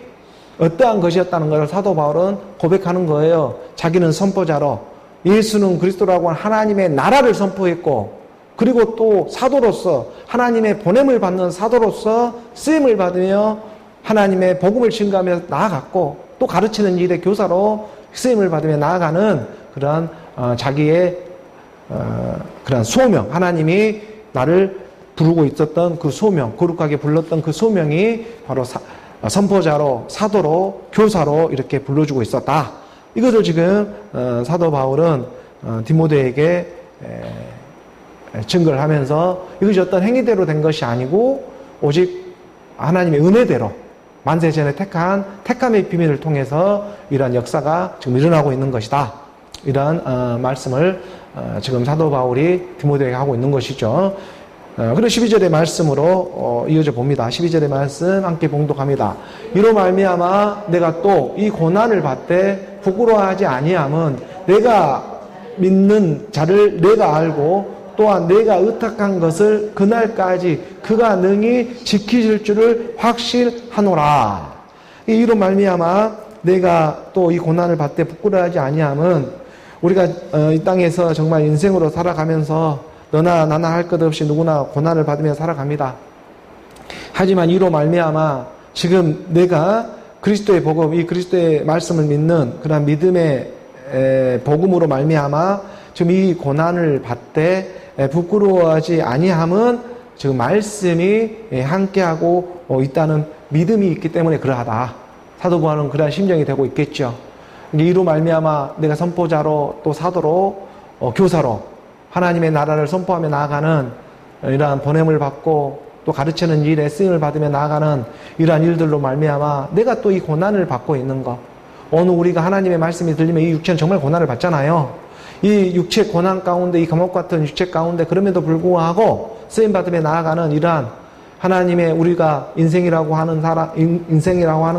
어떠한 것이었다는 것을 사도 바울은 고백하는 거예요. 자기는 선포자로, 예수는 그리스도라고 하는 하나님의 나라를 선포했고, 그리고 또 사도로서 하나님의 보냄을 받는 사도로서 쓰임을 받으며 하나님의 복음을 증거하며 나아갔고, 또 가르치는 일의 교사로 쓰임을 받으며 나아가는 그런 자기의 그런 소명, 하나님이 나를 부르고 있었던 그 소명, 거룩하게 불렀던 그 소명이 바로 선포자로, 사도로, 교사로 이렇게 불러주고 있었다. 이것을 지금 사도 바울은 디모데에게 증거를 하면서 이것이 어떤 행위대로 된 것이 아니고 오직 하나님의 은혜대로 만세전에 택함의 비밀을 통해서 이러한 역사가 지금 일어나고 있는 것이다. 이러한 말씀을 지금 사도 바울이 디모데에게 하고 있는 것이죠. 그리고 12절의 말씀으로 이어져 봅니다. 12절의 말씀 함께 봉독합니다. 이로 말미암아 내가 또 이 고난을 받되 부끄러워하지 아니함은 내가 믿는 자를 내가 알고 또한 내가 의탁한 것을 그날까지 그가 능히 지키실 줄을 확실하노라. 이로 말미암아 내가 또 이 고난을 받되 부끄러워하지 아니함은 우리가 이 땅에서 정말 인생으로 살아가면서 너나 나나 할 것 없이 누구나 고난을 받으며 살아갑니다. 하지만 이로 말미암아 지금 내가 그리스도의 복음, 이 그리스도의 말씀을 믿는 그런 믿음의 복음으로 말미암아 지금 이 고난을 받되 부끄러워하지 아니함은 지금 말씀이 함께하고 있다는 믿음이 있기 때문에 그러하다. 사도 바울은 그러한 심정이 되고 있겠죠. 이로 말미암아 내가 선포자로 또 사도로 교사로 하나님의 나라를 선포하며 나아가는 이러한 보냄을 받고 또 가르치는 일에 쓰임을 받으며 나아가는 이러한 일들로 말미암아 내가 또 이 고난을 받고 있는 것. 오늘 우리가 하나님의 말씀이 들리면 이 육체는 정말 고난을 받잖아요. 이 육체 고난 가운데, 이 감옥 같은 육체 가운데 그럼에도 불구하고 쓰임 받으며 나아가는 이러한 하나님의 우리가 인생이라고 하는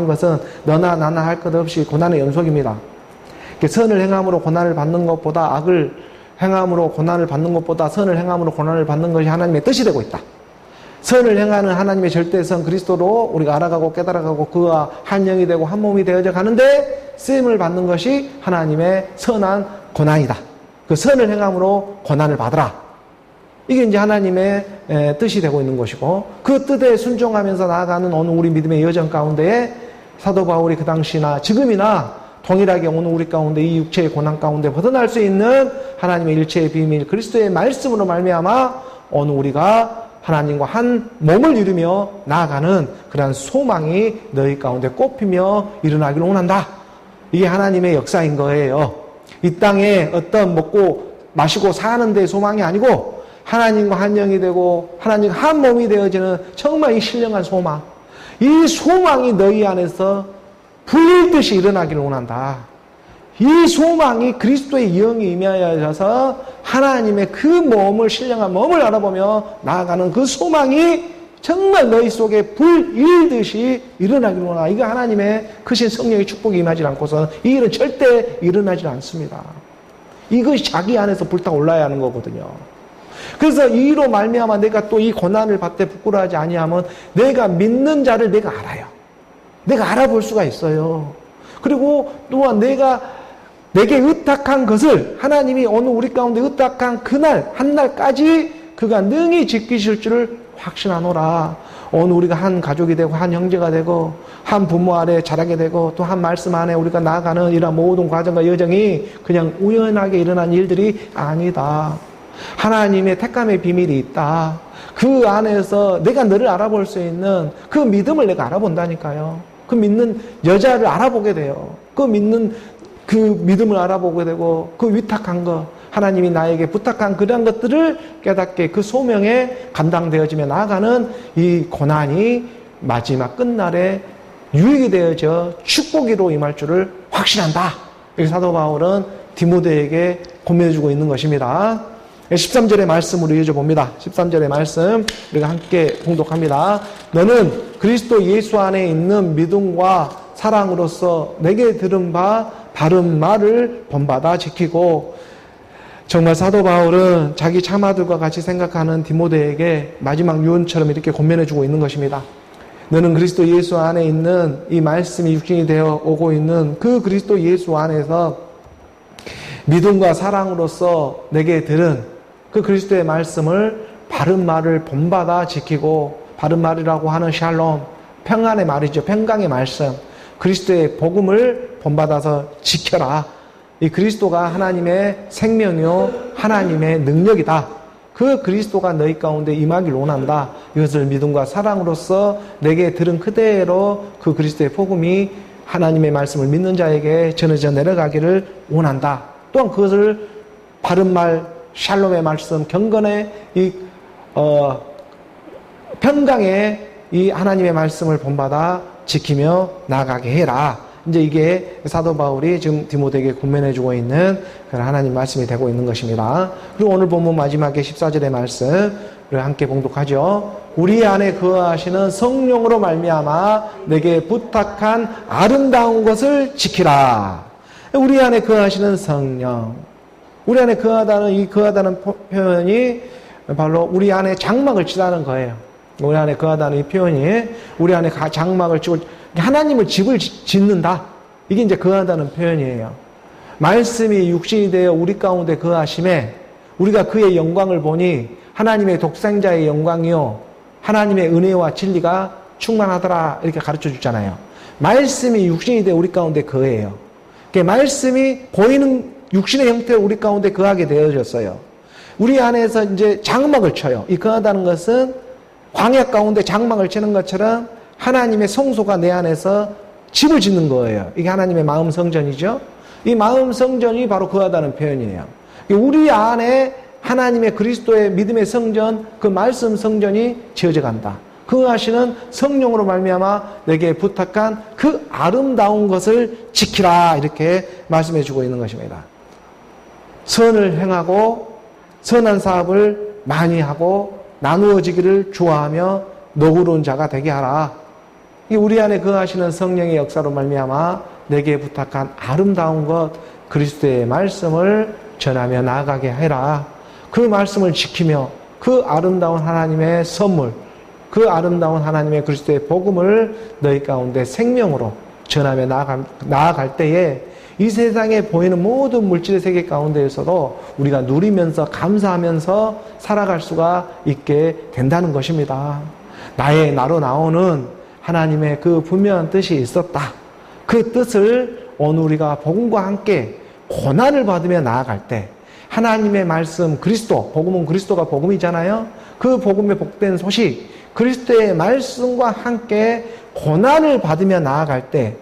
것은 너나 나나 할 것 없이 고난의 연속입니다. 선을 행함으로 고난을 받는 것보다 악을 행함으로 고난을 받는 것보다 선을 행함으로 고난을 받는 것이 하나님의 뜻이 되고 있다. 선을 행하는 하나님의 절대성 그리스도로 우리가 알아가고 깨달아가고 그와 한 영이 되고 한 몸이 되어져 가는데 쓰임을 받는 것이 하나님의 선한 고난이다. 그 선을 행함으로 고난을 받으라. 이게 이제 하나님의 뜻이 되고 있는 것이고, 그 뜻에 순종하면서 나아가는 오늘 우리 믿음의 여정 가운데에 사도 바울이 그 당시나 지금이나 동일하게 오늘 우리 가운데 이 육체의 고난 가운데 벗어날 수 있는 하나님의 일체의 비밀 그리스도의 말씀으로 말미암아 오늘 우리가 하나님과 한 몸을 이루며 나아가는 그러한 소망이 너희 가운데 꽃피며 일어나기를 원한다. 이게 하나님의 역사인 거예요. 이 땅에 어떤 먹고 마시고 사는 데 소망이 아니고 하나님과 한 영이 되고 하나님과 한 몸이 되어지는 정말 이 신령한 소망. 이 소망이 너희 안에서 불듯이 일어나기를 원한다. 이 소망이 그리스도의 영이 임하여져서 하나님의 그 몸을, 신령한 몸을 알아보며 나아가는 그 소망이 정말 너희 속에 불 일듯이 일어나기를 원한다. 이거 하나님의 크신 성령의 축복이 임하지 않고서는 이 일은 절대 일어나지 않습니다. 이것이 자기 안에서 불타올라야 하는 거거든요. 그래서 이로 말미암아 내가 또 이 고난을 받되 부끄러워하지 아니하면 내가 믿는 자를 내가 알아요. 내가 알아볼 수가 있어요. 그리고 또한 내게 의탁한 것을 하나님이 오늘 우리 가운데 의탁한 그날 한날까지 그가 능히 지키실 줄을 확신하노라. 오늘 우리가 한 가족이 되고 한 형제가 되고 한 부모 아래 자라게 되고 또 한 말씀 안에 우리가 나아가는 이런 모든 과정과 여정이 그냥 우연하게 일어난 일들이 아니다. 하나님의 택감의 비밀이 있다. 그 안에서 내가 너를 알아볼 수 있는 그 믿음을 내가 알아본다니까요. 그 믿는 여자를 알아보게 돼요. 그 믿음을 알아보게 되고 그 위탁한 것, 하나님이 나에게 부탁한 그런 것들을 깨닫게 그 소명에 감당되어지며 나아가는 이 고난이 마지막 끝날에 유익이 되어져 축복으로 임할 줄을 확신한다. 이 사도 바울은 디모데에게 고민해주고 있는 것입니다. 13절의 말씀으로 이어져 봅니다. 13절의 말씀 우리가 함께 봉독합니다. 너는 그리스도 예수 안에 있는 믿음과 사랑으로서 내게 들은 바 바른 말을 본받아 지키고. 정말 사도 바울은 자기 참아들과 같이 생각하는 디모데에게 마지막 유언처럼 이렇게 권면해주고 있는 것입니다. 너는 그리스도 예수 안에 있는 이 말씀이 육신이 되어 오고 있는 그 그리스도 예수 안에서 믿음과 사랑으로서 내게 들은 그 그리스도의 말씀을 바른 말을 본받아 지키고, 바른 말이라고 하는 샬롬, 평안의 말이죠. 평강의 말씀, 그리스도의 복음을 본받아서 지켜라. 이 그리스도가 하나님의 생명이요 하나님의 능력이다. 그 그리스도가 너희 가운데 임하길 원한다. 이것을 믿음과 사랑으로서 내게 들은 그대로 그 그리스도의 복음이 하나님의 말씀을 믿는 자에게 전해져 내려가기를 원한다. 또한 그것을 바른 말, 샬롬의 말씀, 경건의 이 평강의 이 하나님의 말씀을 본받아 지키며 나아가게 해라. 이제 이게 사도 바울이 지금 디모데에게 권면해주고 있는 그런 하나님 말씀이 되고 있는 것입니다. 그리고 오늘 본문 마지막에 14절의 말씀 우리 함께 봉독하죠. 우리 안에 거하시는 성령으로 말미암아 내게 부탁한 아름다운 것을 지키라. 우리 안에 거하시는 성령, 우리 안에 거하다는 표현이 바로 우리 안에 장막을 치다는 거예요. 우리 안에 거하다는 이 표현이 우리 안에 장막을 치고 하나님을 집을 짓는다. 이게 이제 거하다는 표현이에요. 말씀이 육신이 되어 우리 가운데 거하심에 우리가 그의 영광을 보니 하나님의 독생자의 영광이요 하나님의 은혜와 진리가 충만하더라. 이렇게 가르쳐 주잖아요. 말씀이 육신이 되어 우리 가운데 거해요. 말씀이 보이는 육신의 형태로 우리 가운데 거하게 되어졌어요. 우리 안에서 이제 장막을 쳐요. 이 거하다는 것은 광야 가운데 장막을 치는 것처럼 하나님의 성소가 내 안에서 집을 짓는 거예요. 이게 하나님의 마음 성전이죠. 이 마음 성전이 바로 거하다는 표현이에요. 우리 안에 하나님의 그리스도의 믿음의 성전, 그 말씀 성전이 지어져 간다. 거하시는 성령으로 말미암아 내게 부탁한 그 아름다운 것을 지키라. 이렇게 말씀해 주고 있는 것입니다. 선을 행하고 선한 사업을 많이 하고 나누어지기를 좋아하며 너그러운 자가 되게 하라. 우리 안에 거하시는 성령의 역사로 말미암아 내게 부탁한 아름다운 것 그리스도의 말씀을 전하며 나아가게 해라. 그 말씀을 지키며 그 아름다운 하나님의 선물, 그 아름다운 하나님의 그리스도의 복음을 너희 가운데 생명으로 전하며 나아갈 때에 이 세상에 보이는 모든 물질의 세계 가운데에서도 우리가 누리면서 감사하면서 살아갈 수가 있게 된다는 것입니다. 나로 나오는 하나님의 그 분명한 뜻이 있었다. 그 뜻을 오늘 우리가 복음과 함께 고난을 받으며 나아갈 때 하나님의 말씀 그리스도, 복음은 그리스도가 복음이잖아요. 그 복음의 복된 소식, 그리스도의 말씀과 함께 고난을 받으며 나아갈 때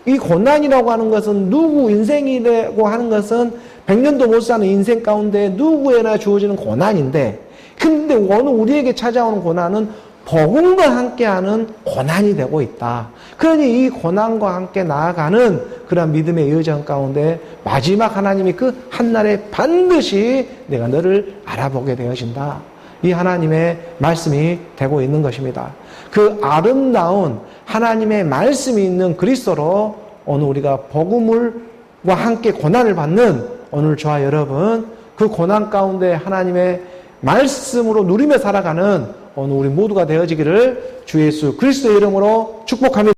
이 고난이라고 하는 것은 누구 인생이라고 하는 것은 100년도 못 사는 인생 가운데 누구에나 주어지는 고난인데 근데 오늘 우리에게 찾아오는 고난은 복음과 함께하는 고난이 되고 있다. 그러니 이 고난과 함께 나아가는 그런 믿음의 여정 가운데 마지막 하나님이 그 한날에 반드시 내가 너를 알아보게 되어진다. 이 하나님의 말씀이 되고 있는 것입니다. 그 아름다운 하나님의 말씀이 있는 그리스도로 오늘 우리가 복음과 함께 고난을 받는 오늘 저와 여러분 그 고난 가운데 하나님의 말씀으로 누리며 살아가는 오늘 우리 모두가 되어지기를 주 예수 그리스도의 이름으로 축복합니다.